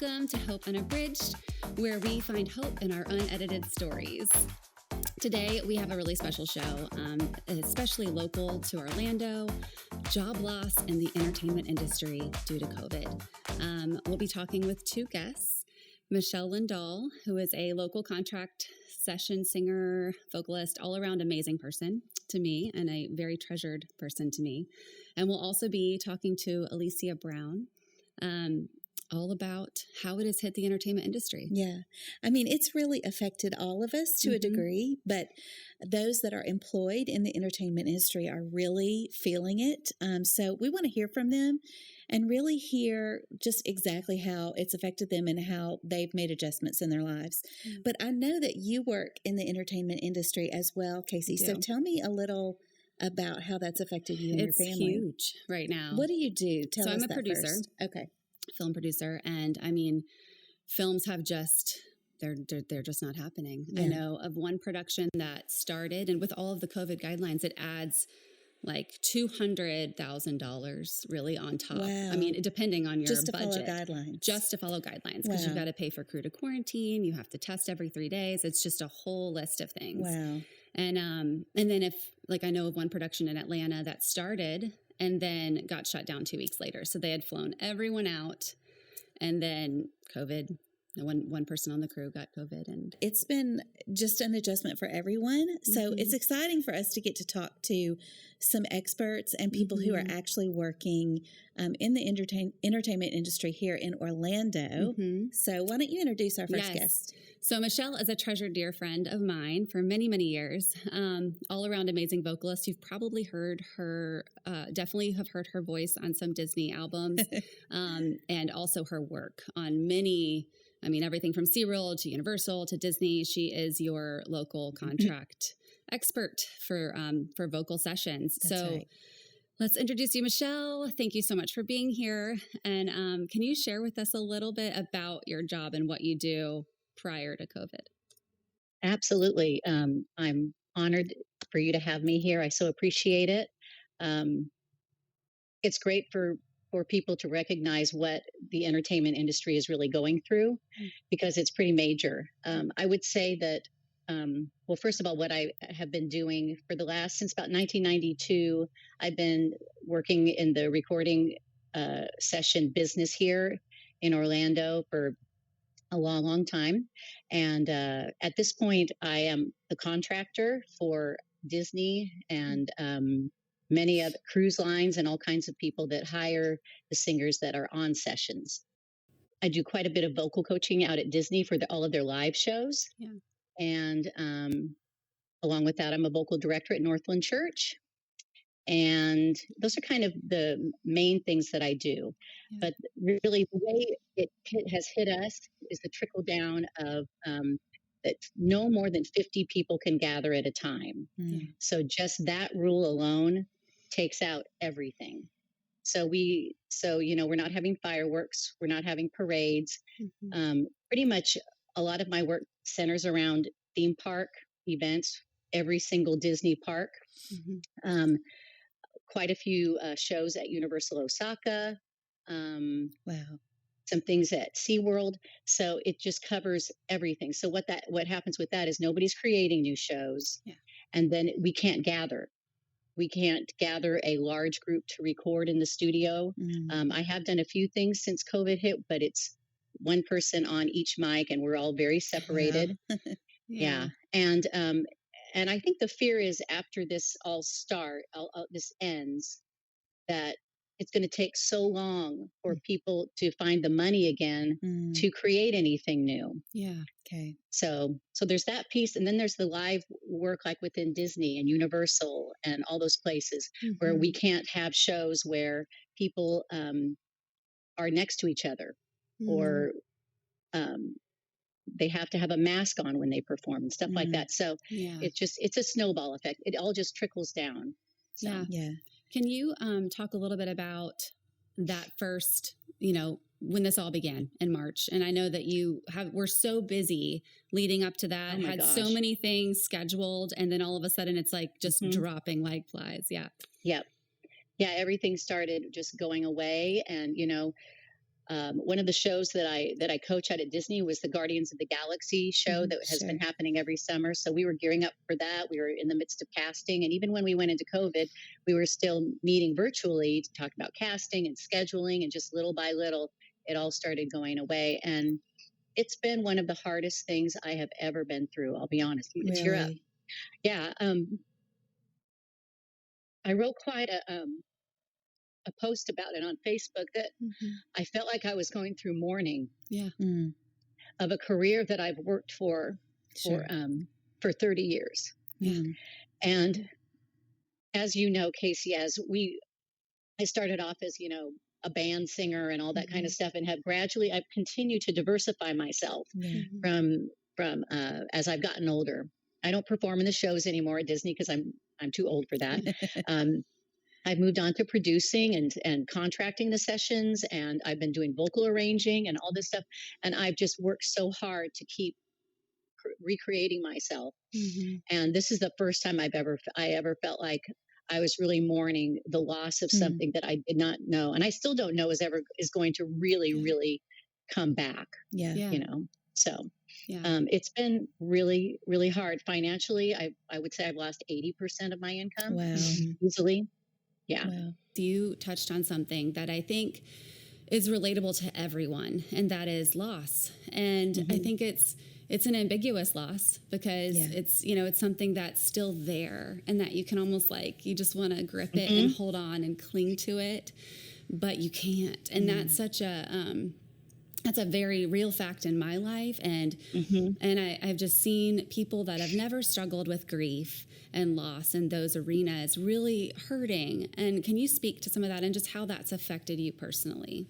Welcome to Hope Unabridged, where we find hope in our unedited stories. Today, we have a really special show, especially local to Orlando, job loss in the entertainment industry due to COVID. We'll be talking with two guests, Michelle Lindahl, who is a local contract session singer, vocalist, all-around amazing person to me and a very treasured person to me. And we'll also be talking to Elicia Brown, all about how it has hit the entertainment industry. Yeah. I mean, it's really affected all of us to a degree, but those that are employed in the entertainment industry are really feeling it. So we want to hear from them and really hear just exactly how it's affected them and how they've made adjustments in their lives. But I know that you work in the entertainment industry as well, Kasey. So tell me a little about how that's affected you and your family. It's huge right now. What do you do? Tell us I'm a that producer. First. Okay. Film producer, and I mean, films have just they're just not happening. Yeah. I know of one production that started, and with all of the COVID guidelines, it adds like $200,000 really on top. Wow. I mean, depending on your just to budget, follow guidelines. Just to follow guidelines, because you've got to pay for crew to quarantine. You have to test every 3 days. It's just a whole list of things. Wow. And then if like I know of one production in Atlanta that started and then got shut down 2 weeks later. So they had flown everyone out, and then COVID, one person on the crew got COVID. And it's been just an adjustment for everyone. So it's exciting for us to get to talk to some experts and people who are actually working in the entertainment industry here in Orlando. So why don't you introduce our first guest? So Michelle is a treasured dear friend of mine for many, many years. All-around amazing vocalist. You've probably heard her, definitely have heard her voice on some Disney albums, and also her work on many, I mean, everything from SeaWorld to Universal to Disney. She is your local contract expert for vocal sessions. That's so right. Let's introduce you, Michelle. Thank you so much for being here. And can you share with us a little bit about your job and what you do prior to COVID? Absolutely. I'm honored for you to have me here. I so appreciate it. It's great for people to recognize what the entertainment industry is really going through, because it's pretty major. I would say that, well, first of all, what I have been doing for since about 1992, I've been working in the recording session business here in Orlando for a long, long time. And at this point, I am the contractor for Disney and many other cruise lines and all kinds of people that hire the singers that are on sessions. I do quite a bit of vocal coaching out at Disney for all of their live shows. Yeah. And along with that, I'm a vocal director at Northland Church. And those are kind of the main things that I do. Yeah. But really, the way it has hit us is the trickle down of that no more than 50 people can gather at a time. So just that rule alone takes out everything. So we're not having fireworks. We're not having parades. Pretty much a lot of my work centers around theme park events, every single Disney park. Quite a few shows at Universal Osaka. Wow. Some things at SeaWorld. So it just covers everything. So what happens with that is nobody's creating new shows. Yeah. And then we can't gather. We can't gather a large group to record in the studio. I have done a few things since COVID hit, but it's one person on each mic and we're all very separated. Yeah. And I think the fear is after this this ends, that it's going to take so long for people to find the money again to create anything new. Yeah. Okay. So there's that piece. And then there's the live work like within Disney and Universal and all those places where we can't have shows where people are next to each other or they have to have a mask on when they perform and stuff like that. So it's a snowball effect. It all just trickles down. So. Yeah. Can you talk a little bit about that first, when this all began in March? And I know that we're so busy leading up to that, had so many things scheduled, and then all of a sudden it's like just dropping like flies. Yeah. Yep. Yeah. Everything started just going away. And, One of the shows that I coach at Disney was the Guardians of the Galaxy show that has been happening every summer. So we were gearing up for that. We were in the midst of casting. And even when we went into COVID, we were still meeting virtually to talk about casting and scheduling. And just little by little, it all started going away. And it's been one of the hardest things I have ever been through. I'll be honest. You can tear up. Yeah. I wrote quite a post about it on Facebook that I felt like I was going through mourning of a career that I've worked for 30 years. And as you know, Kasey, I started off as, a band singer and all that kind of stuff, and I've continued to diversify myself from as I've gotten older. I don't perform in the shows anymore at Disney because I'm too old for that. I've moved on to producing and contracting the sessions, and I've been doing vocal arranging and all this stuff. And I've just worked so hard to keep recreating myself. And this is the first time I ever felt like I was really mourning the loss of something that I did not know, and I still don't know is going to really, really come back. So it's been really, really hard financially. I would say I've lost 80% of my income easily. Wow. You touched on something that I think is relatable to everyone, and that is loss. And I think it's an ambiguous loss because it's something that's still there and that you can almost you just want to grip it and hold on and cling to it, but you can't. And that's such that's a very real fact in my life. And I've just seen people that have never struggled with grief and loss in those arenas really hurting. And can you speak to some of that and just how that's affected you personally?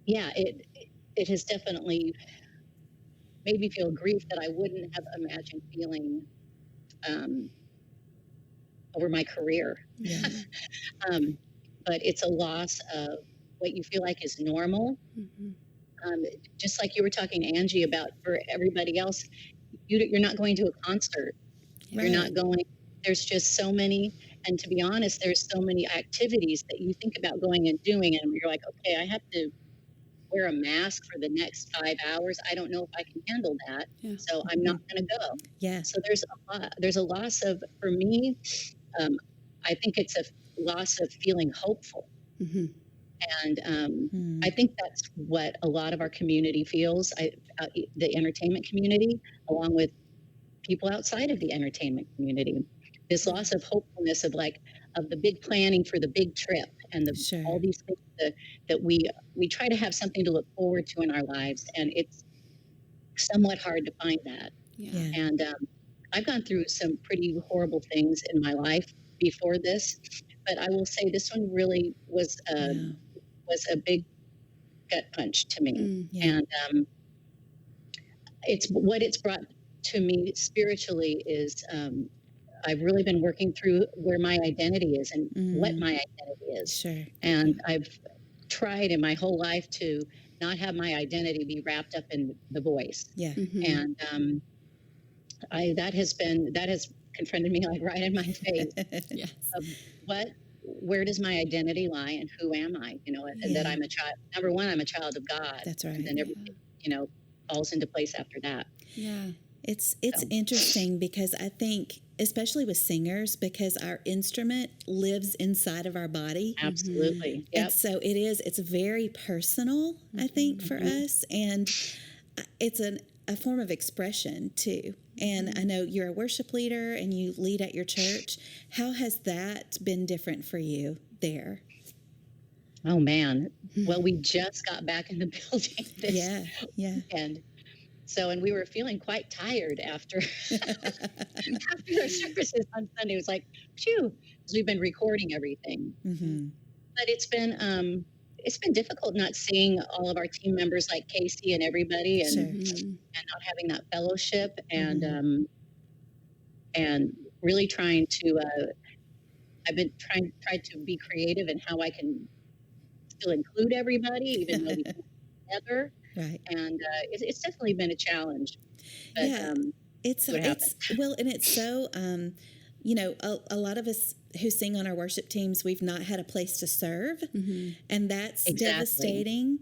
Yeah, it has definitely made me feel grief that I wouldn't have imagined feeling over my career. But it's a loss of what you feel like is normal. Just like you were talking, Angie, about for everybody else, you're not going to a concert. You're not going. There's just so many. And to be honest, there's so many activities that you think about going and doing, and you're like, okay, I have to wear a mask for the next 5 hours. I don't know if I can handle that. So I'm not going to go. So there's a loss of, for me, I think it's a loss of feeling hopeful. And I think that's what a lot of our community feels, the entertainment community, along with people outside of the entertainment community. This loss of hopefulness of the big planning for the big trip and all these things that we try to have something to look forward to in our lives, and it's somewhat hard to find that. And I've gone through some pretty horrible things in my life before this, but I will say this one really was a big gut punch to me. And it's brought to me spiritually is I've really been working through where my identity is and what my identity is. And I've tried in my whole life to not have my identity be wrapped up in the voice. And that has confronted me right in my face. Of where does my identity lie and who am I? And that I'm a child. Number one, I'm a child of God. That's right. And then everything, falls into place after that. It's interesting because I think, especially with singers, because our instrument lives inside of our body. Absolutely. And so it's very personal, I think, for us. And it's a form of expression too. And I know you're a worship leader and you lead at your church. How has that been different for you there? Oh man. Well, we just got back in the building this weekend. So, and we were feeling quite tired after our services on Sunday. It was like, phew, because we've been recording everything. But it's been difficult not seeing all of our team members like Kasey and everybody, and not having that fellowship, and really trying to. I've been tried to be creative in how I can still include everybody, even though we can't together. And it's definitely been a challenge. But, it's well, and it's so a lot of us who sing on our worship teams, we've not had a place to serve, and that's devastating.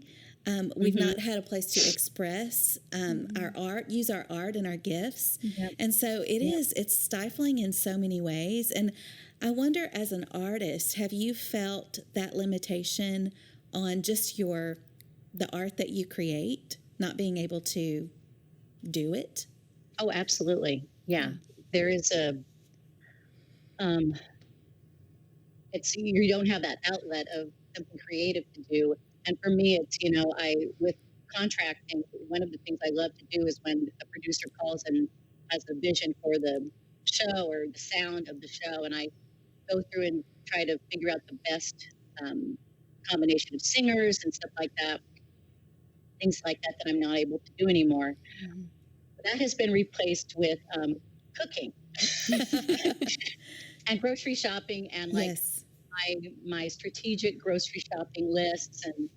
We've not had a place to express our art, use our art and our gifts. And so it's stifling in so many ways. And I wonder, as an artist, have you felt that limitation on just the art that you create, not being able to do it? Oh, absolutely. Yeah. There is you don't have that outlet of something creative to do. And for me, it's, with contracting, one of the things I love to do is when a producer calls and has a vision for the show or the sound of the show, and I go through and try to figure out the best combination of singers and stuff like that, things like that I'm not able to do anymore. That has been replaced with cooking and grocery shopping and my strategic grocery shopping lists, and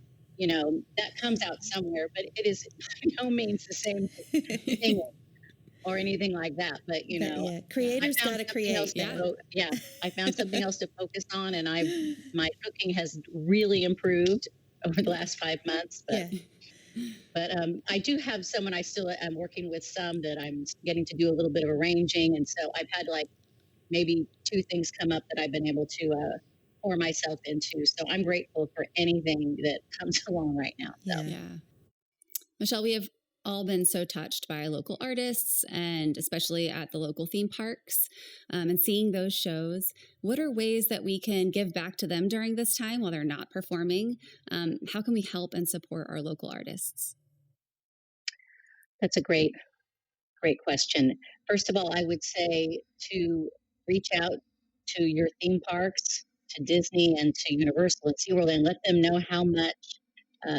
that comes out somewhere, but it is by no means the same thing or anything like that. But creators got to create. I found something else to focus on, and my cooking has really improved over the last 5 months. But I do have someone I still am working with, some that I'm getting to do a little bit of arranging, and so I've had maybe 2 things come up that I've been able to pour myself into. So I'm grateful for anything that comes along right now. So. Yeah. Michelle, we have all been so touched by local artists, and especially at the local theme parks, and seeing those shows. What are ways that we can give back to them during this time while they're not performing? How can we help and support our local artists? That's a great question. First of all, I would say to reach out to your theme parks, to Disney and to Universal and SeaWorld, and let them know how much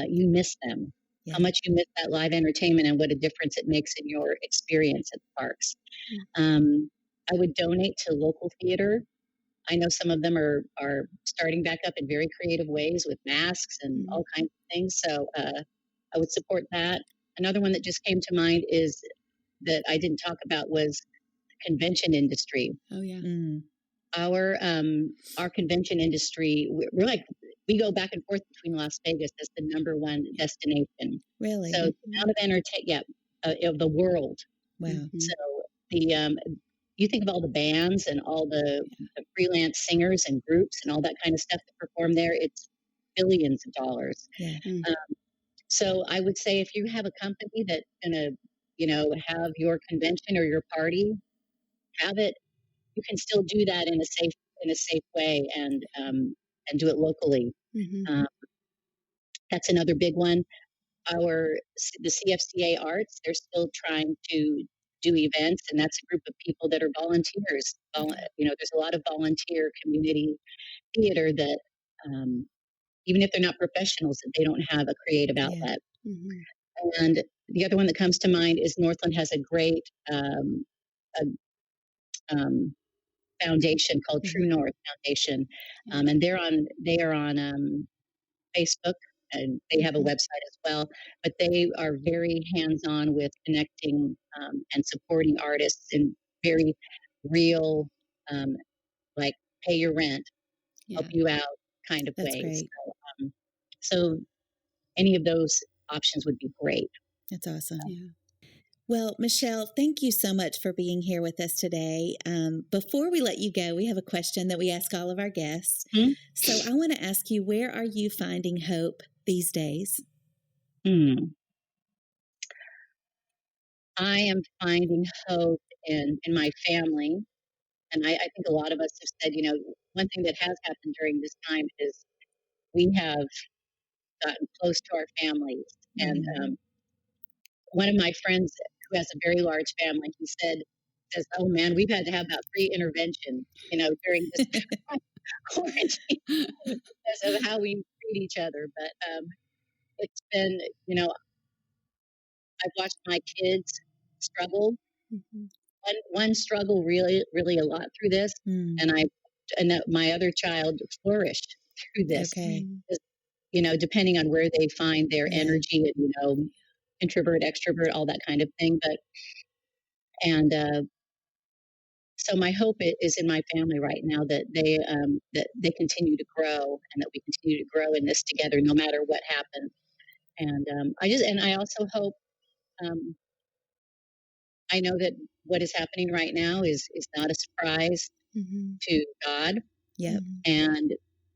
you miss them, how much you miss that live entertainment and what a difference it makes in your experience at the parks. I would donate to local theater. I know some of them are starting back up in very creative ways with masks and all kinds of things. So I would support that. Another one that just came to mind is that I didn't talk about was the convention industry. Oh yeah. Our convention industry, we go back and forth between Las Vegas as the number one destination. Really? So the amount of entertainment, of the world. Wow. So you think of all the bands and all the freelance singers and groups and all that kind of stuff that perform there, it's billions of dollars. Yeah. So I would say if you have a company that's going to, have your convention or your party, have it. You can still do that in a safe way and do it locally. That's another big one. The CFCA Arts, they're still trying to do events, and that's a group of people that are volunteers. There's a lot of volunteer community theater that, even if they're not professionals, they don't have a creative outlet. And the other one that comes to mind is Northland has a great foundation called True North Foundation, and they are on Facebook, and they have a website as well. But they are very hands-on with connecting and supporting artists in very real, like pay your rent, help you out kind of ways. So any of those options would be great. That's awesome. Yeah. Well, Michelle, thank you so much for being here with us today. Before we let you go, we have a question that we ask all of our guests. So I want to ask you, where are you finding hope these days? I am finding hope in my family. And I think a lot of us have said, one thing that has happened during this time is we have gotten close to our families. And one of my friends who has a very large family, he says, oh man, we've had to have about 3 interventions, during this quarantine because of how we treat each other. But it's been, I've watched my kids struggle. One struggle really, really a lot through this, and my other child flourished through this. Okay. Depending on where they find their energy and introvert, extrovert, all that kind of thing. so my hope is in my family right now that they continue to grow and that we continue to grow in this together, no matter what happens. And I also hope, um, I know that what is happening right now is not a surprise to God, Yep. and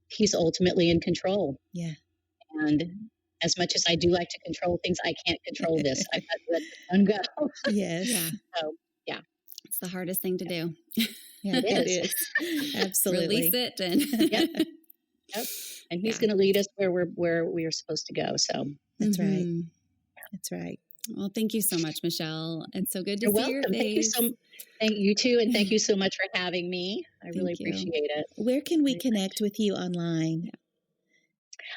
He's ultimately in control. Yeah. And as much as I do like to control things, I can't control this. I've got to let the sun go. Yes. Yeah. So, yeah. It's the hardest thing to do. Yeah, It is. Absolutely. Release it and Yep. And He's going to lead us where we are supposed to go. So That's right. That's right. Well, thank you so much, Michelle. It's so good to you're see your welcome. face. Thank you too, and thank you so much for having me. I really you. appreciate it. Where can we connect with you online?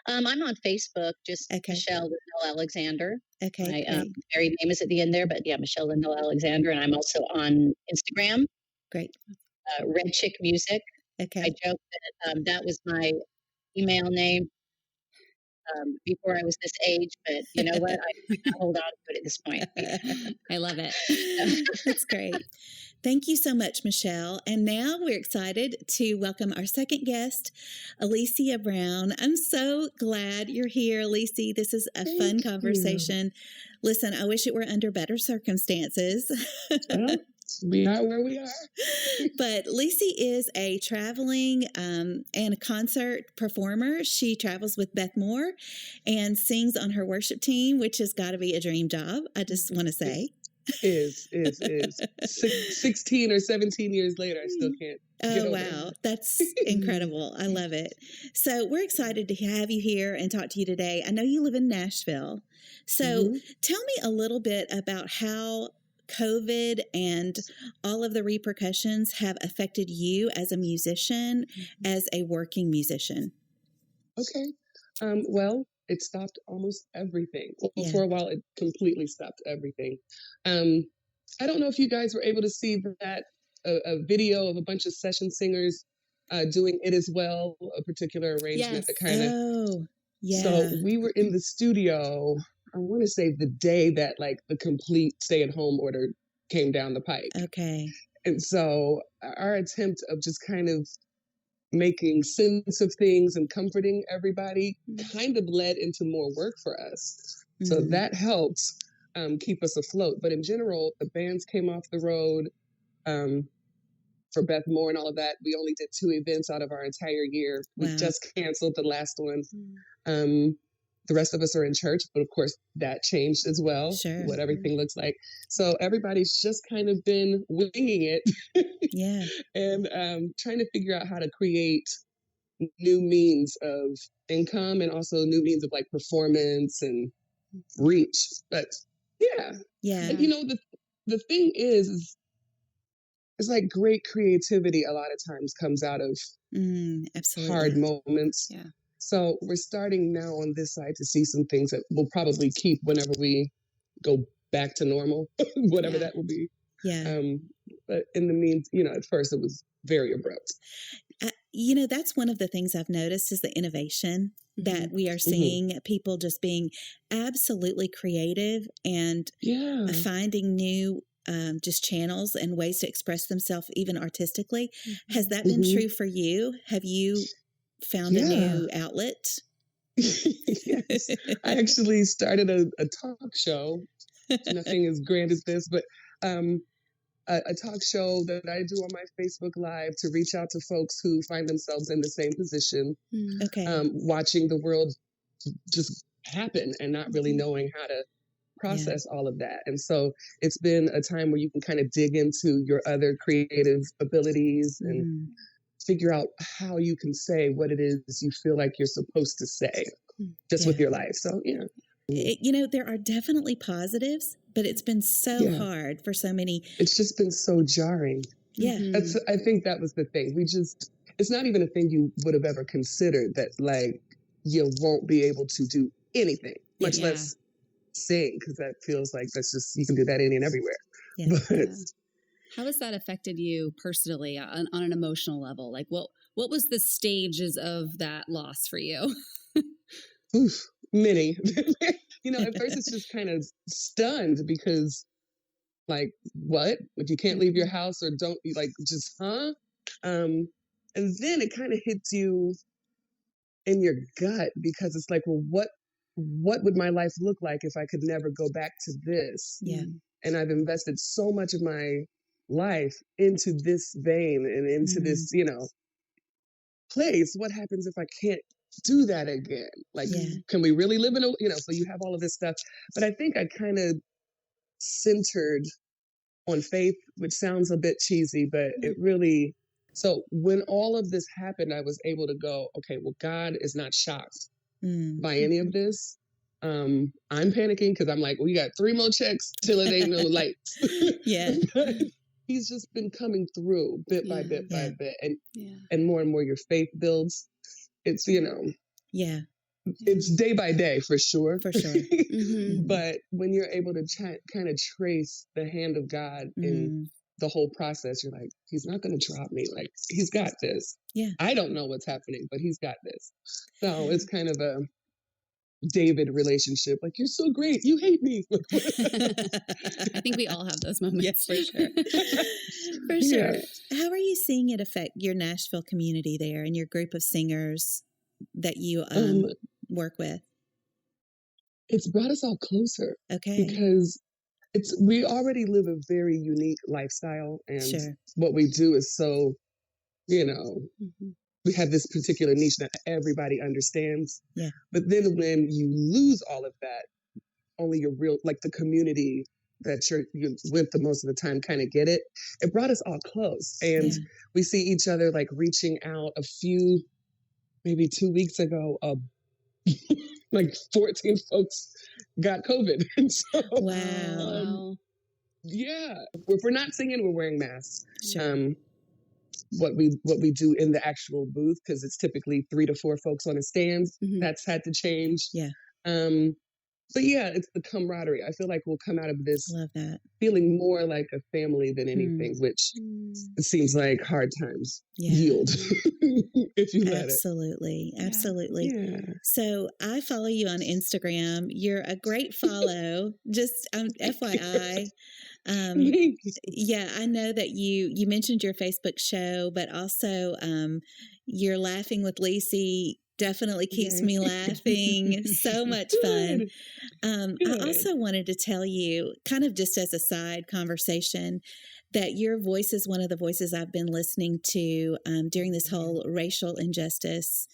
I'm on Facebook, just Okay. Michelle Lindahl Alexander. Okay. My Great. married name is at the end there, but yeah, Michelle Lindahl Alexander, and I'm also on Instagram, Great. Red Chick Music. Okay. I joke that that was my email name before I was this age, but you know what? I can hold on to it at this point. I love it. That's great. Thank you so much, Michelle. And now we're excited to welcome our second guest, Elicia Brown. I'm so glad you're here, Elicia. This is a fun conversation. Listen, I wish it were under better circumstances. Well, we are where we are. But Elicia is a traveling and a concert performer. She travels with Beth Moore and sings on her worship team, which has got to be a dream job, I just want to say. Is. 16 or 17 years later, I still can't. Oh, wow. That's incredible. I love it. So we're excited to have you here and talk to you today. I know you live in Nashville. So tell me a little bit about how COVID and all of the repercussions have affected you as a musician, as a working musician. Okay. Well, it stopped almost everything. Well, for a while, it completely stopped everything. I don't know if you guys were able to see that a video of a bunch of session singers doing It As Well, a particular arrangement that kind of. Oh, yeah. So we were in the studio, I want to say the day that like the complete stay-at-home order came down the pike. Okay. And so our attempt of just kind of making sense of things and comforting everybody kind of led into more work for us. So that helped keep us afloat. But in general, the bands came off the road for Beth Moore and all of that. We only did 2 events out of our entire year. We just canceled the last one. The rest of us are in church, but of course that changed as well, what everything looks like. So everybody's just kind of been winging it and trying to figure out how to create new means of income and also new means of like performance and reach. But and, you know, the thing is it's like great creativity a lot of times comes out of hard moments. Yeah. So we're starting now on this side to see some things that we'll probably keep whenever we go back to normal, whatever that will be. Yeah. But in the means, you know, at first it was very abrupt. You know, that's one of the things I've noticed is the innovation that we are seeing, people just being absolutely creative and finding new just channels and ways to express themselves even artistically. Has that been true for you? Have you found a new outlet? Yes. I actually started a talk show. Nothing as grand as this, but a talk show that I do on my Facebook Live to reach out to folks who find themselves in the same position, watching the world just happen and not really knowing how to process all of that. And so it's been a time where you can kind of dig into your other creative abilities and figure out how you can say what it is you feel like you're supposed to say just with your life. So, you know, there are definitely positives, but it's been so hard for so many. It's just been so jarring. Yeah. I think that was the thing. It's not even a thing you would have ever considered that like you won't be able to do anything, much less sing, because that feels like that's just, you can do that any and everywhere. Yeah. But how has that affected you personally on an emotional level? Like what was the stages of that loss for you? Many. You know, at first it's just kind of stunned because Like, what? If you can't leave your house or don't, like, just, huh? And then it kind of hits you in your gut because it's like, well, what would my life look like if I could never go back to this? Yeah. And I've invested so much of my life into this vein and into this, place. What happens if I can't do that again? Like, can we really live in a, so you have all of this stuff. But I think I kind of centered on faith, which sounds a bit cheesy, but it really, so when all of this happened, I was able to go, okay, well, God is not shocked by any of this. I'm panicking because I'm like, we got 3 more checks till it ain't no lights. Yeah. He's just been coming through bit by bit by bit. And more and more your faith builds. It's, Yeah. It's day by day for sure. For sure. But when you're able to kind of trace the hand of God in the whole process, you're like, he's not going to drop me. Like, he's got this. Yeah. I don't know what's happening, but he's got this. So it's kind of a David relationship. Like, you're so great. You hate me. I think we all have those moments. Yes, for sure. For sure. How are you seeing it affect your Nashville community there and your group of singers that you work with? It's brought us all closer. Okay. Because we already live a very unique lifestyle, and what we do is so, we have this particular niche that everybody understands. Yeah. But then when you lose all of that, only your real, like the community that you're with the most of the time kind of get it. It brought us all close. And we see each other like reaching out maybe 2 weeks ago, like 14 folks got COVID. And so, wow. If we're not singing, we're wearing masks. Sure. What we do in the actual booth, because it's typically 3 to 4 folks on a stand. That's had to change. Yeah. But it's the camaraderie. I feel like we'll come out of this Love that. feeling more like a family than anything, which it seems like hard times yield if you let it. Absolutely. Yeah. So I follow you on Instagram. You're a great follow. Just FYI. I know that you mentioned your Facebook show, but also you're Laughing with Lacey definitely keeps me laughing. So much fun. I also wanted to tell you, kind of just as a side conversation, that your voice is one of the voices I've been listening to during this whole racial injustice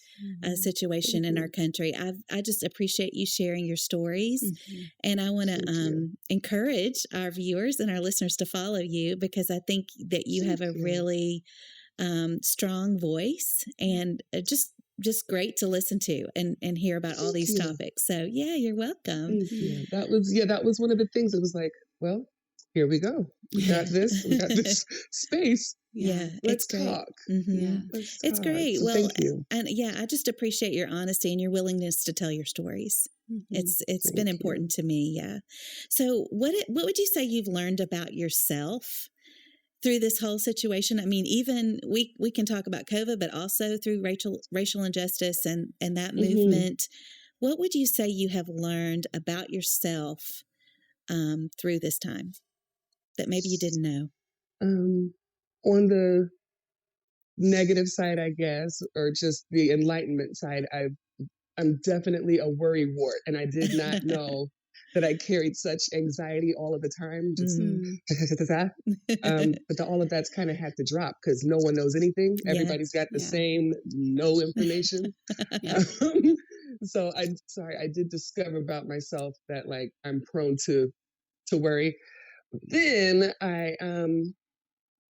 situation in our country. I just appreciate you sharing your stories. And I want to encourage our viewers and our listeners to follow you, because I think that you have a really strong voice, and just great to listen to and hear about all these topics. So you're welcome. That was one of the things. It was like, well, here we go. We got this. We got this space. Let's talk. It's great. So thank you. And I just appreciate your honesty and your willingness to tell your stories. It's been important to me. Yeah. So what would you say you've learned about yourself through this whole situation? I mean, even we can talk about COVID, but also through racial injustice and that movement. What would you say you have learned about yourself through this time that maybe you didn't know? On the negative side, I guess, or just the enlightenment side, I'm definitely a worrywart, and I did not know that I carried such anxiety all of the time. But all of that's kind of had to drop because no one knows anything. Everybody's got the same no information. So I did discover about myself that like I'm prone to worry. Then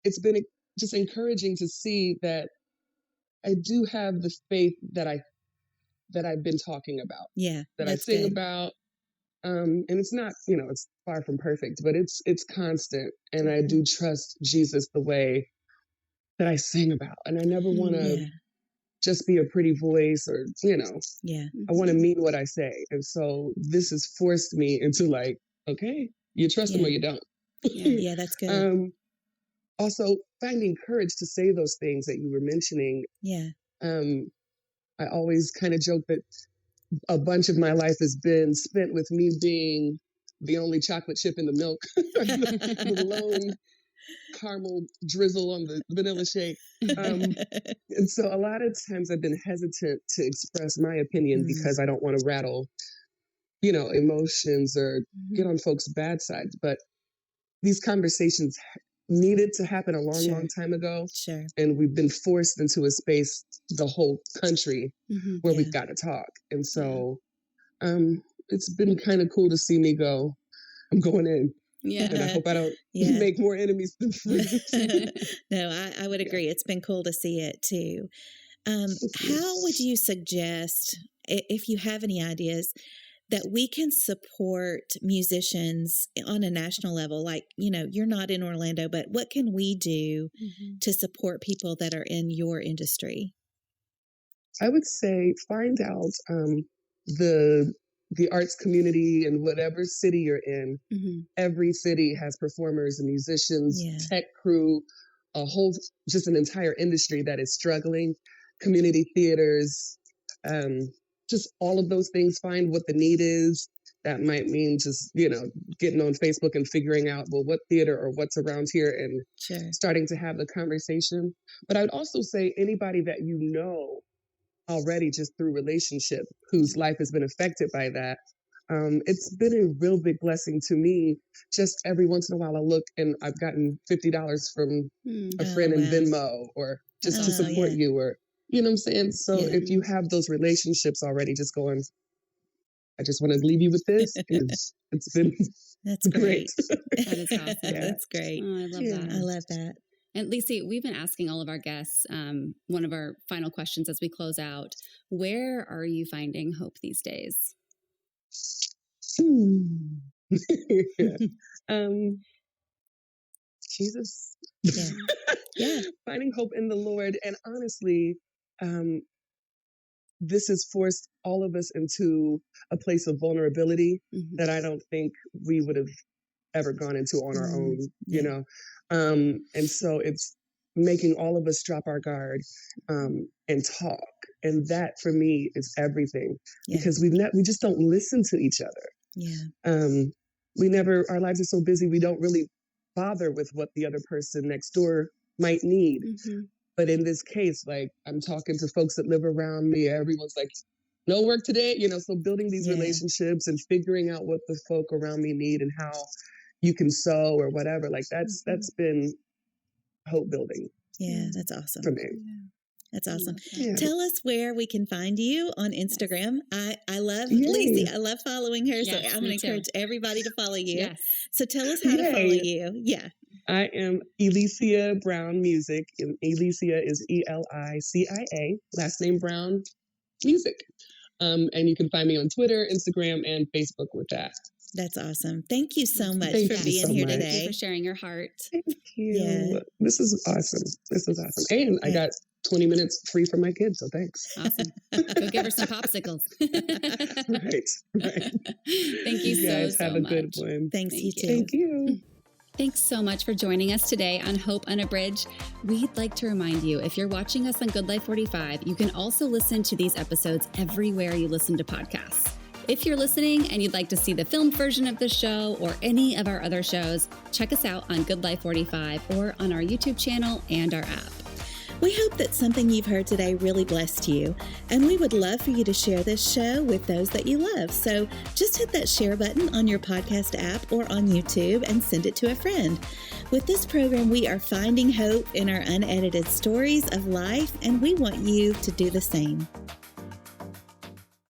it's been just encouraging to see that I do have the faith that I've been talking about. That I sing about. And it's not, it's far from perfect, but it's constant. And I do trust Jesus the way that I sing about. And I never want to just be a pretty voice or, I want to mean what I say. And so this has forced me into like, okay, you trust him or you don't. That's good. Also finding courage to say those things that you were mentioning. I always kind of joke that a bunch of my life has been spent with me being the only chocolate chip in the milk, the lone caramel drizzle on the vanilla shake. And so a lot of times I've been hesitant to express my opinion because I don't want to rattle, emotions or get on folks' bad sides. But these conversations needed to happen a long time ago. Sure. And we've been forced into a space, the whole country, where we've got to talk. And so it's been kind of cool to see me go, I'm going in. Yeah. And I hope I don't make more enemies than friends. No, I would agree. It's been cool to see it too. How would you suggest, if you have any ideas, that we can support musicians on a national level? Like, you're not in Orlando, but what can we do to support people that are in your industry? I would say find out the arts community in whatever city you're in. Every city has performers and musicians, tech crew, just an entire industry that is struggling, community theaters, just all of those things. Find what the need is. That might mean just, getting on Facebook and figuring out, well, what theater or what's around here and starting to have the conversation. But I would also say anybody that already just through relationship whose life has been affected by that. It's been a real big blessing to me. Just every once in a while I look and I've gotten $50 from a friend in Venmo or just to support you or, you know what I'm saying? So if you have those relationships already, just going, I just want to leave you with this. It's been That's great. That is awesome. That's great. Oh, I love that. I love that. And Elicia, we've been asking all of our guests, one of our final questions as we close out, where are you finding hope these days? Jesus. Yeah. Finding hope in the Lord. And honestly, this has forced all of us into a place of vulnerability that I don't think we would have ever gone into on our own, and so it's making all of us drop our guard and talk. And that for me is everything because we just don't listen to each other. Our lives are so busy. We don't really bother with what the other person next door might need. But in this case, like I'm talking to folks that live around me, everyone's like, no work today, so building these relationships and figuring out what the folk around me need and how you can sew or whatever. Like that's been hope building. Yeah, that's awesome. For me. That's awesome. Yeah. Tell us where we can find you on Instagram. I love Lacey. I love following her. So I'm going to encourage everybody to follow you. Yes. So tell us how to follow you. Yeah. I am Elicia Brown Music. And Elicia is Elicia, last name Brown Music. And you can find me on Twitter, Instagram, and Facebook with that. That's awesome. Thank you so much for being here today. Thank you for sharing your heart. Thank you. Yeah. This is awesome. And I got 20 minutes free for my kids, so thanks. Awesome. Go give her some popsicles. Right. Thank you so much. Have a good one. Thanks, you too. Thank you. Thanks so much for joining us today on Hope Unabridged. We'd like to remind you, if you're watching us on Good Life 45, you can also listen to these episodes everywhere you listen to podcasts. If you're listening and you'd like to see the filmed version of the show or any of our other shows, check us out on Good Life 45 or on our YouTube channel and our app. We hope that something you've heard today really blessed you, and we would love for you to share this show with those that you love. So just hit that share button on your podcast app or on YouTube and send it to a friend. With this program, we are finding hope in our unedited stories of life, and we want you to do the same.